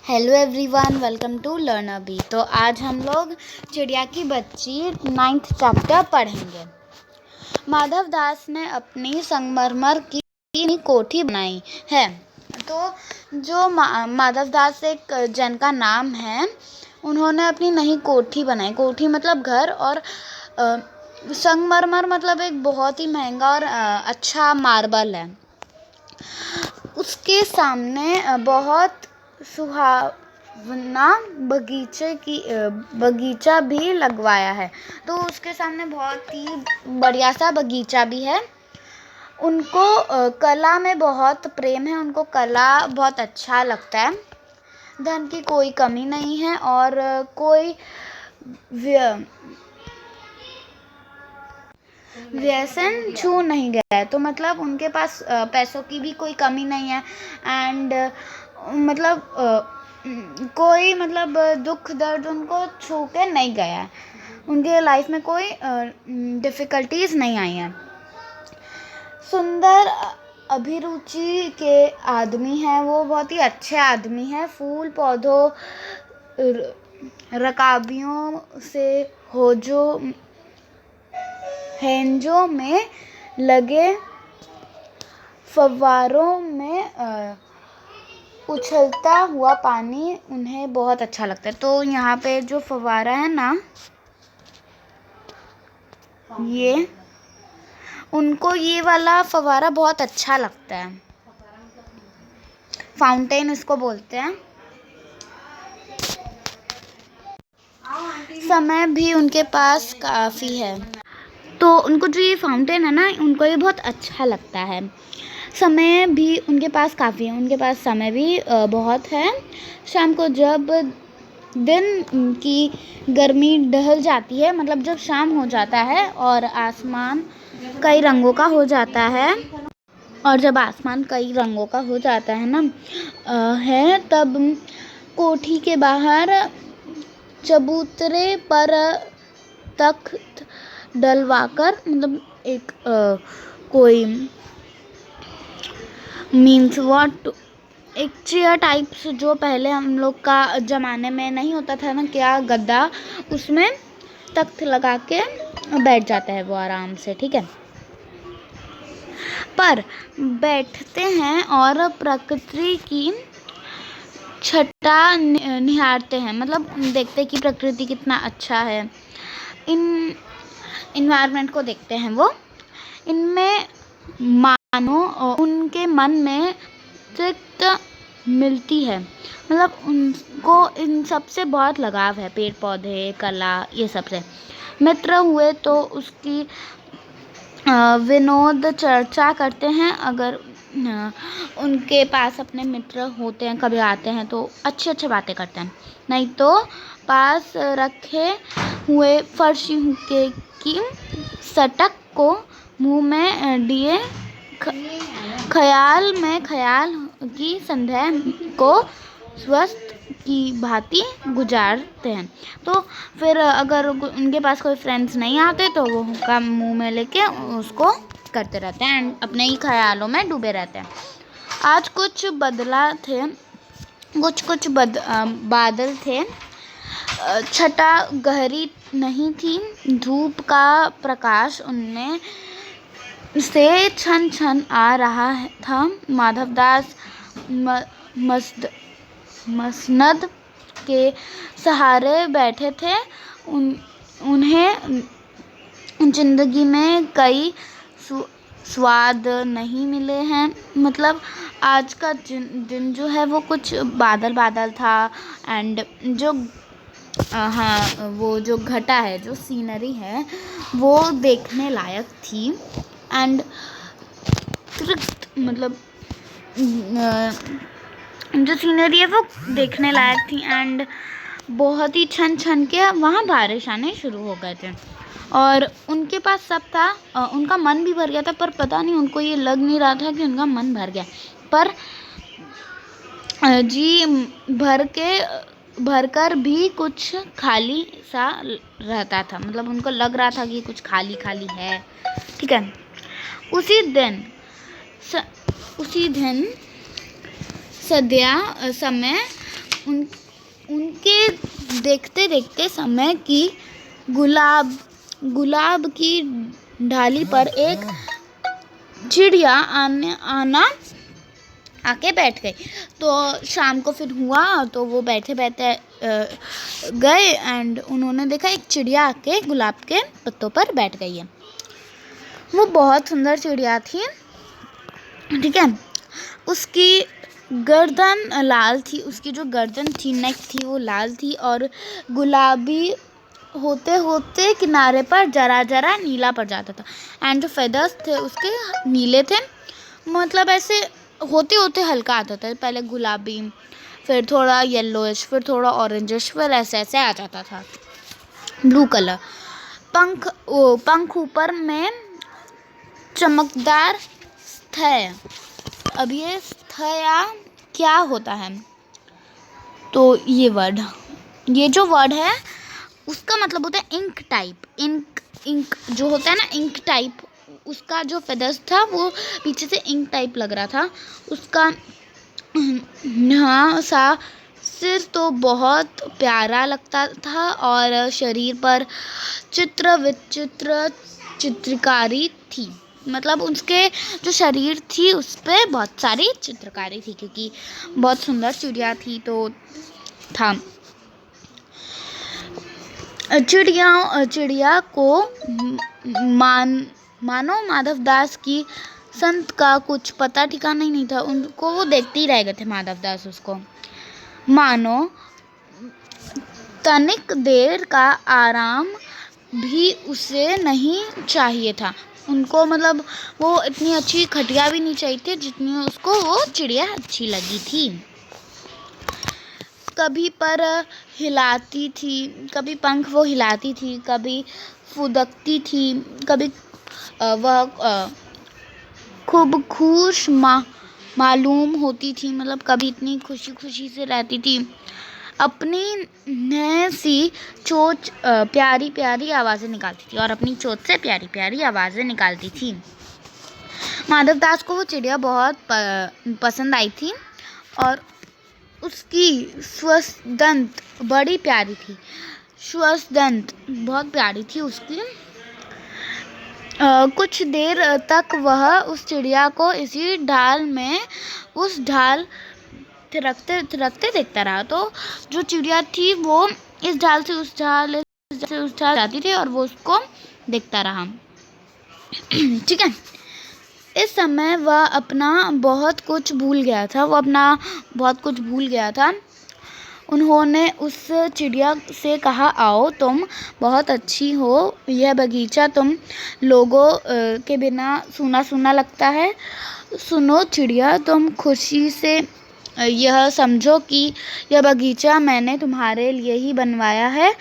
Hello everyone, welcome to learn Abhi. तो आज हम लोग चिड़िया की बच्ची 9th चैप्टर पढ़ेंगे। माधव दास ने अपनी संगमरमर की कोठी बनाई है। तो जो माधव दास एक जन का नाम है, उन्होंने अपनी नई कोठी बनाई। कोठी मतलब घर, और संगमरमर मतलब एक बहुत ही महंगा और अच्छा मार्बल है। उसके सामने बहुत सुहावना बगीचा भी लगवाया है। तो उसके सामने बहुत ही बढ़िया सा बगीचा भी है। उनको कला में बहुत प्रेम है, उनको कला बहुत अच्छा लगता है। धन की कोई कमी नहीं है और कोई व्यसन छू नहीं गया है। तो मतलब उनके पास पैसों की भी कोई कमी नहीं है, एंड मतलब कोई दुख दर्द उनको छू के नहीं गया है। उनके लाइफ में कोई डिफ़िकल्टीज नहीं आई हैं। सुंदर अभिरुचि के आदमी हैं, वो बहुत ही अच्छे आदमी हैं। फूल पौधों रकाबियों से हेंजों में लगे फव्वारों में उछलता हुआ पानी उन्हें बहुत अच्छा लगता है। तो यहाँ पे जो फव्वारा है ना, ये उनको ये वाला फव्वारा बहुत अच्छा लगता है। फाउंटेन इसको बोलते हैं। समय भी उनके पास काफ़ी है। तो उनको जो ये फाउंटेन है ना, उनको ये बहुत अच्छा लगता है। समय भी उनके पास काफ़ी है, उनके पास समय भी बहुत है। शाम को जब दिन की गर्मी ढल जाती है, मतलब जब शाम हो जाता है और आसमान कई रंगों का हो जाता है, तब कोठी के बाहर चबूतरे पर तख्त डलवाकर, मतलब एक कोई मीन्स व्हाट, एक चेयर टाइप्स, जो पहले हम लोग का ज़माने में नहीं होता था ना, क्या गद्दा, उसमें तख्त लगा के बैठ जाता है वो आराम से, ठीक है। पर बैठते हैं और प्रकृति की छटा निहारते हैं, मतलब देखते हैं कि प्रकृति कितना अच्छा है। इन्वायरमेंट को देखते हैं वो। इनमें मानो उनके मन में तृप्ति मिलती है, मतलब उनको इन सब से बहुत लगाव है, पेड़ पौधे, कला, ये सब से। मित्र हुए तो उसकी विनोद चर्चा करते हैं। अगर उनके पास अपने मित्र होते हैं, कभी आते हैं, तो अच्छी बातें करते हैं। नहीं तो पास रखे हुए फर्शी हुक्के की सटक को मुंह में दिए ख्याल की संध्या को स्वस्थ की भांति गुजारते हैं। तो फिर अगर उनके पास कोई फ्रेंड्स नहीं आते, तो वो हुक्का मुंह में लेके उसको करते रहते हैं एंड अपने ही ख्यालों में डूबे रहते हैं। आज कुछ बादल थे। छटा गहरी नहीं थी। धूप का प्रकाश उनमें से छन छन आ रहा था। माधवदास मसनद के सहारे बैठे थे। उन्हें जिंदगी में कई स्वाद नहीं मिले हैं। मतलब आज का दिन जो है वो कुछ बादल था, एंड जो वो जो घटा है, जो सीनरी है, वो देखने लायक थी। एंड मतलब जो सीनरी है वो देखने लायक थी, एंड बहुत ही छन के वहाँ बारिश आने शुरू हो गए थे। और उनके पास सब था, उनका मन भी भर गया था, पर पता नहीं उनको ये लग नहीं रहा था कि उनका मन भर गया। पर जी भरकर भी कुछ खाली सा रहता था, मतलब उनको लग रहा था कि कुछ खाली है, ठीक है। उसी दिन संध्या समय उन उनके देखते देखते समय की गुलाब की डाली पर एक चिड़िया आके बैठ गई। तो शाम को फिर हुआ तो वो बैठे बैठे गए एंड उन्होंने देखा एक चिड़िया आके गुलाब के पत्तों पर बैठ गई है। वो बहुत सुंदर चिड़िया थी, ठीक है। उसकी गर्दन लाल थी, उसकी जो गर्दन थी, नेक थी, वो लाल थी और गुलाबी होते होते किनारे पर जरा जरा नीला पड़ जाता था एंड जो फेदर्स थे उसके नीले थे, मतलब ऐसे होते होते हल्का आता था, पहले गुलाबी, फिर थोड़ा येलोइश, फिर थोड़ा ऑरेंजिश, फिर ऐसे ऐसे आ जाता था ब्लू कलर। पंख ऊपर में चमकदार स्थय। अब ये स्थया क्या होता है? तो ये जो वर्ड है उसका मतलब होता है इंक टाइप। इंक जो होता है ना, इंक टाइप, उसका जो फेदर्स था वो पीछे से इंक टाइप लग रहा था। उसका हाँ सा सिर तो बहुत प्यारा लगता था और शरीर पर विचित्र चित्रकारी थी, मतलब उसके जो शरीर थी उस पर बहुत सारी चित्रकारी थी क्योंकि बहुत सुंदर चिड़िया थी। तो था चिड़िया को मानो माधवदास की संत का कुछ पता ठिकाना ही नहीं था। उनको वो देखते ही रह गए थे माधवदास उसको। मानो तनिक देर का आराम भी उसे नहीं चाहिए था। उनको मतलब वो इतनी अच्छी खटिया भी नहीं चाहिए थी जितनी उसको वो चिड़िया अच्छी लगी थी। कभी पर हिलाती थी, कभी पंख वो हिलाती थी, कभी फुदकती थी, कभी वह खूब खुश मालूम होती थी, मतलब कभी इतनी खुशी खुशी से रहती थी। अपनी नए सी चोंच प्यारी प्यारी आवाज़ें निकालती थी और अपनी चोंच से प्यारी प्यारी आवाज़ें निकालती थी। माधवदास को वो चिड़िया बहुत पसंद आई थी और उसकी श्वसदंत बड़ी प्यारी थी। श्वसदंत बहुत प्यारी थी उसकी। कुछ देर तक वह उस चिड़िया को इसी ढाल में उस ढाल थिरकते देखता रहा। तो जो चिड़िया थी वो इस ढाल से उस ढाल से उस ढाल जाती थी और वो उसको देखता रहा, ठीक है। इस समय वह अपना बहुत कुछ भूल गया था। उन्होंने उस चिड़िया से कहा, आओ तुम बहुत अच्छी हो, यह बगीचा तुम लोगों के बिना सूना सूना लगता है। सुनो चिड़िया, तुम खुशी से यह समझो कि यह बगीचा मैंने तुम्हारे लिए ही बनवाया है।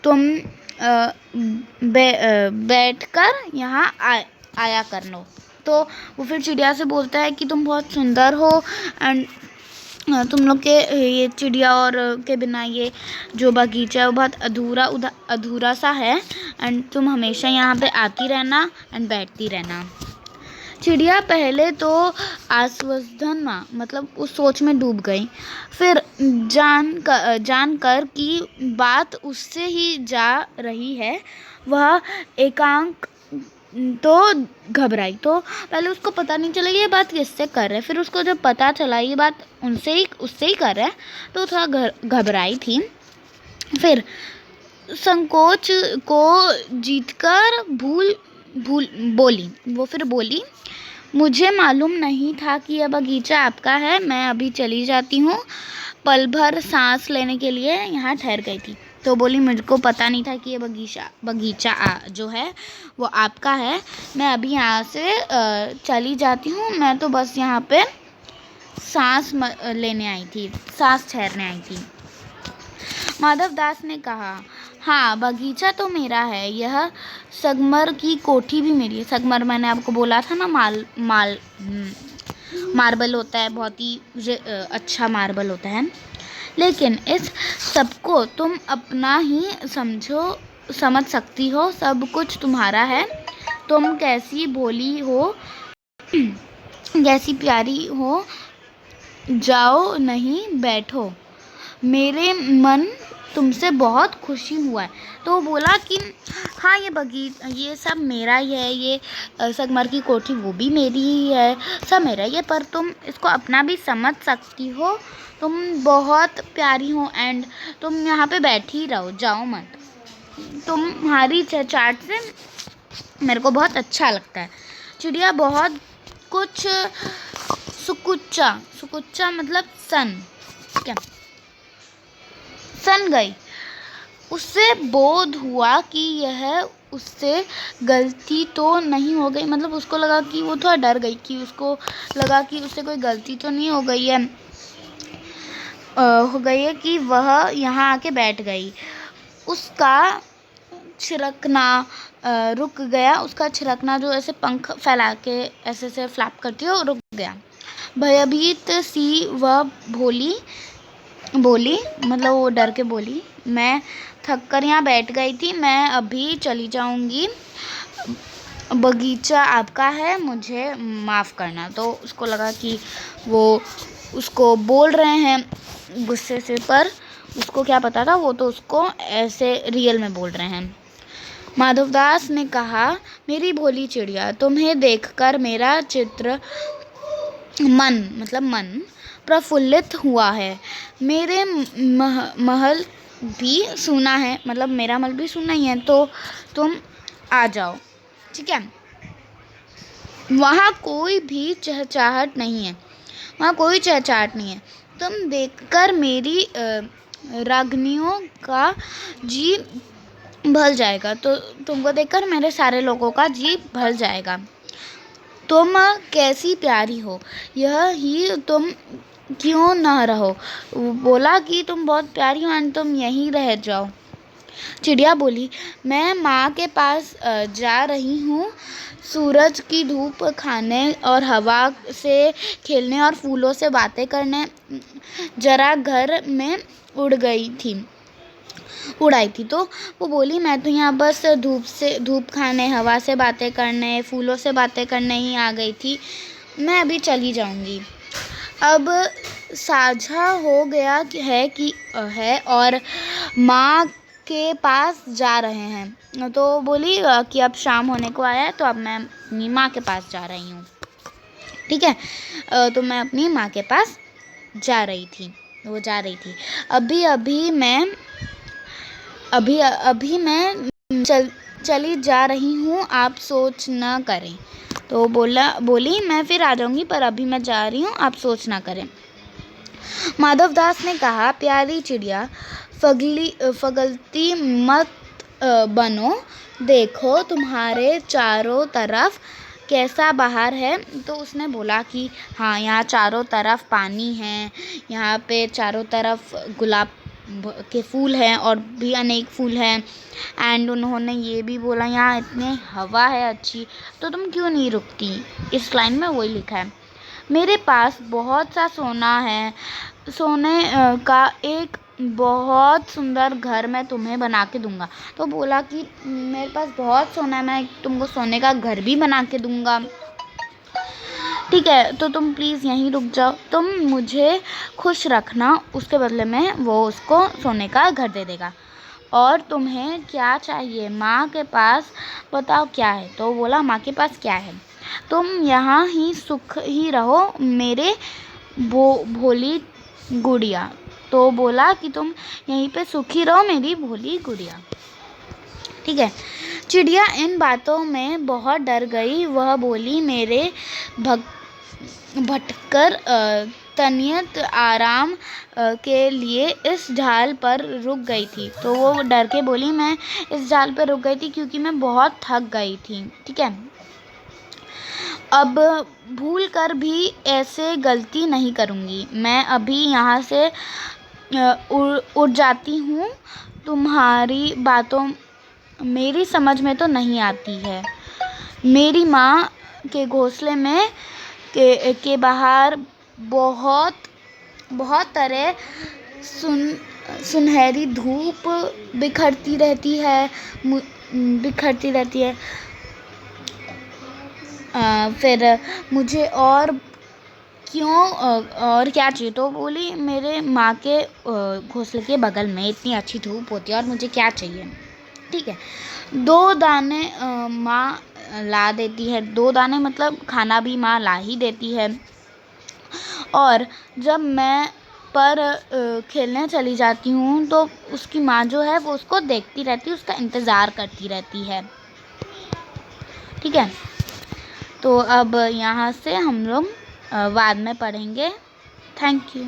तुम बैठकर यहाँ आया करनो। तो वो फिर चिड़िया से बोलता है कि तुम बहुत सुंदर हो एंड तुम लोग के ये चिड़िया और के बिना ये जो बगीचा है वो बहुत अधूरा सा है एंड तुम हमेशा यहाँ पे आती रहना एंड बैठती रहना। चिड़िया पहले तो आश्वसन मतलब उस सोच में डूब गई, फिर जानकर कि बात उससे ही जा रही है वह एकांक तो घबराई। तो पहले उसको पता नहीं चला ये बात किससे कर रहे, फिर उसको जब पता चला ये बात उससे ही कर रहे तो थोड़ा घबराई थी। फिर संकोच को जीतकर बोली, मुझे मालूम नहीं था कि यह बगीचा आपका है, मैं अभी चली जाती हूँ। पल भर सांस लेने के लिए यहाँ ठहर गई थी। तो बोली, मुझको पता नहीं था कि ये बगीचा जो है वो आपका है, मैं अभी यहाँ से चली जाती हूँ, मैं तो बस यहाँ पे सांस ठहरने आई थी। माधवदास ने कहा, हाँ बगीचा तो मेरा है, यह संगमर की कोठी भी मेरी है। संगमर मैंने आपको बोला था ना, मार्बल होता है, बहुत ही अच्छा मार्बल होता है। लेकिन इस सबको तुम अपना ही समझ सकती हो, सब कुछ तुम्हारा है। तुम कैसी भोली हो, कैसी प्यारी हो, जाओ नहीं बैठो। मेरे मन तुमसे बहुत खुशी हुआ है। तो वो बोला कि हाँ, ये सब मेरा ही है, ये संगमरमर की कोठी वो भी मेरी ही है, सब मेरा ही है, पर तुम इसको अपना भी समझ सकती हो। तुम बहुत प्यारी हो एंड तुम यहाँ पे बैठी ही रहो, जाओ मत। तुम्हारी चहचहाट से मेरे को बहुत अच्छा लगता है। चिड़िया बहुत कुछ सुकुच्चा मतलब सन क्या सन गई। उससे बोध हुआ कि यह उससे गलती तो नहीं हो गई, मतलब उसको लगा कि वो थोड़ा डर गई, कि उसको लगा कि उससे कोई गलती तो नहीं हो गई है कि वह यहाँ आके बैठ गई। उसका छिड़कना रुक गया। उसका छिड़कना जो ऐसे पंख फैला के ऐसे फ्लैप करती है, वो रुक गया। भयभीत सी वह बोली, मतलब वो डर के बोली, मैं थक कर यहाँ बैठ गई थी, मैं अभी चली जाऊंगी, बगीचा आपका है, मुझे माफ़ करना। तो उसको लगा कि वो उसको बोल रहे हैं गुस्से से, पर उसको क्या पता था, वो तो उसको ऐसे रियल में बोल रहे हैं। माधवदास ने कहा, मेरी भोली चिड़िया, तुम्हें देखकर मेरा चित्र मन प्रफुल्लित हुआ है। मेरे महल भी सुना है, मतलब मेरा महल भी सुना ही है, तो तुम आ जाओ, ठीक है। वहाँ कोई भी चहचहाट नहीं है, तुम देखकर मेरी रागनियों का जी भर जाएगा, तो तुमको देखकर मेरे सारे लोगों का जी भर जाएगा। तुम कैसी प्यारी हो, यह ही तुम क्यों न रहो। बोला कि तुम बहुत प्यारी हो एंड तुम यहीं रह जाओ। चिड़िया बोली, मैं माँ के पास जा रही हूँ, सूरज की धूप खाने और हवा से खेलने और फूलों से बातें करने। जरा घर में उड़ाई थी। तो वो बोली, मैं तो यहाँ बस धूप खाने, हवा से बातें करने, फूलों से बातें करने ही आ गई थी, मैं अभी चली जाऊँगी। अब साझा हो गया है और माँ के पास जा रहे हैं। तो बोली कि अब शाम होने को आया है, तो अब मैं अपनी माँ के पास जा रही हूँ, ठीक है। तो मैं अपनी माँ के पास जा रही थी। अभी मैं चली जा रही हूँ, आप सोच न करें। तो बोली, मैं फिर आ जाऊँगी, पर अभी मैं जा रही हूँ, आप सोच ना करें। माधवदास ने कहा, प्यारी चिड़िया, फगलती मत बनो, देखो तुम्हारे चारों तरफ कैसा बाहर है। तो उसने बोला कि हाँ, यहाँ चारों तरफ पानी है, यहाँ पे चारों तरफ गुलाब के फूल हैं और भी अनेक फूल हैं। एंड उन्होंने ये भी बोला, यहाँ इतनी हवा है अच्छी, तो तुम क्यों नहीं रुकती। इस लाइन में वही लिखा है, मेरे पास बहुत सा सोना है, सोने का एक बहुत सुंदर घर मैं तुम्हें बना के दूंगा। तो बोला कि मेरे पास बहुत सोना है, मैं तुमको सोने का घर भी बना के दूंगा, ठीक है, तो तुम प्लीज़ यहीं रुक जाओ, तुम मुझे खुश रखना। उसके बदले में वो उसको सोने का घर दे देगा। और तुम्हें क्या चाहिए, माँ के पास बताओ क्या है। तो बोला, माँ के पास क्या है, तुम यहाँ ही सुख ही रहो मेरे भोली गुड़िया। तो बोला कि तुम यहीं पे सुखी रहो मेरी भोली गुड़िया, ठीक है। चिड़िया इन बातों में बहुत डर गई। वह बोली, मेरे भटकर तनियत आराम के लिए इस झाल पर रुक गई थी। तो वो डर के बोली, मैं इस झाल पर रुक गई थी क्योंकि मैं बहुत थक गई थी, ठीक है। अब भूल कर भी ऐसे गलती नहीं करूँगी, मैं अभी यहाँ से उड़ जाती हूँ। तुम्हारी बातों मेरी समझ में तो नहीं आती है। मेरी माँ के घोंसले में के बाहर बहुत तरह सुनहरी धूप बिखरती रहती है। फिर मुझे और क्यों और क्या चाहिए? तो बोली मेरे माँ के घोंसले के बगल में इतनी अच्छी धूप होती है और मुझे क्या चाहिए। ठीक है, 2 दाने माँ ला देती है, 2 दाने मतलब खाना भी माँ ला ही देती है। और जब मैं पर खेलने चली जाती हूँ तो उसकी माँ जो है वो उसको देखती रहती है, उसका इंतज़ार करती रहती है। ठीक है, तो अब यहाँ से हम लोग बाद में पढ़ेंगे। Thank you.